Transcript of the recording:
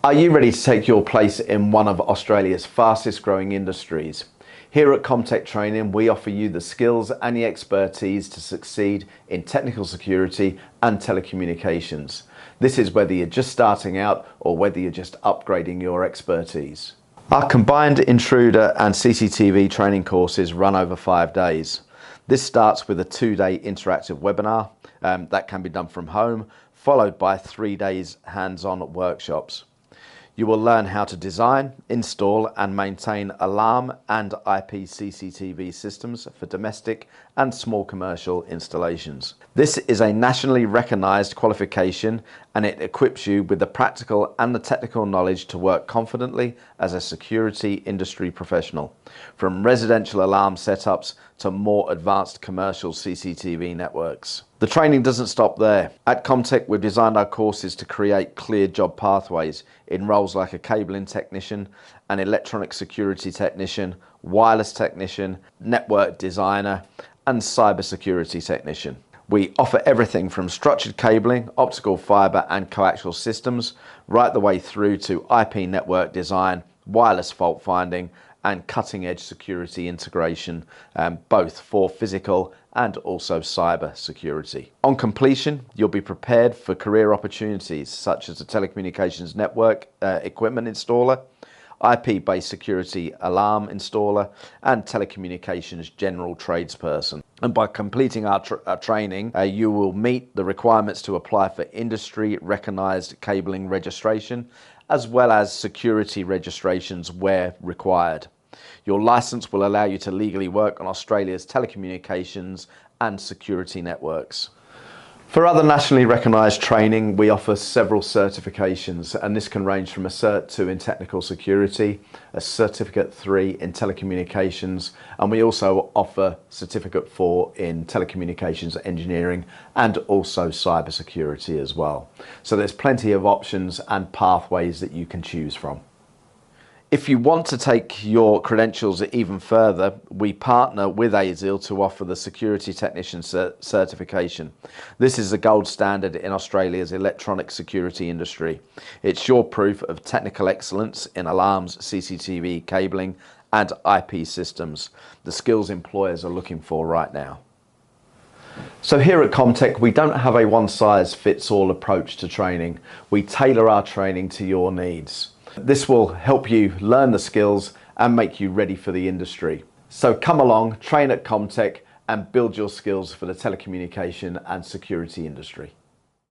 Are you ready to take your place in one of Australia's fastest growing industries? Here at Comtech Training, we offer you the skills and the expertise to succeed in technical security and telecommunications. This is whether you're just starting out or whether you're just upgrading your expertise. Our combined intruder and CCTV training courses run over 5 days. This starts with a 2-day interactive webinar that can be done from home, followed by 3 days hands-on workshops. You will learn how to design, install and maintain alarm and IP CCTV systems for domestic and small commercial installations. This is a nationally recognised qualification and it equips you with the practical and the technical knowledge to work confidently as a security industry professional, from residential alarm setups to more advanced commercial CCTV networks. The training doesn't stop there. At Comtech, we've designed our courses to create clear job pathways in roles like a cabling technician, an electronic security technician, wireless technician, network designer, and cybersecurity technician. We offer everything from structured cabling, optical fiber and coaxial systems, right the way through to IP network design, wireless fault finding, and cutting-edge security integration, both for physical and also cyber security. On completion, you'll be prepared for career opportunities such as a telecommunications network equipment installer, IP-based security alarm installer, and telecommunications general tradesperson. And by completing our training, you will meet the requirements to apply for industry-recognised cabling registration, as well as security registrations where required. Your licence will allow you to legally work on Australia's telecommunications and security networks. For other nationally recognised training, we offer several certifications, and this can range from a Cert 2 in technical security, a Certificate 3 in telecommunications, and we also offer Certificate 4 in telecommunications engineering and also cyber security as well. So there's plenty of options and pathways that you can choose from. If you want to take your credentials even further, we partner with ASIAL to offer the Security Technician Certification. This is the gold standard in Australia's electronic security industry. It's your proof of technical excellence in alarms, CCTV, cabling and IP systems, the skills employers are looking for right now. So here at Comtech, we don't have a one-size-fits-all approach to training. We tailor our training to your needs. This will help you learn the skills and make you ready for the industry. So come along, train at Comtech and build your skills for the telecommunication and security industry.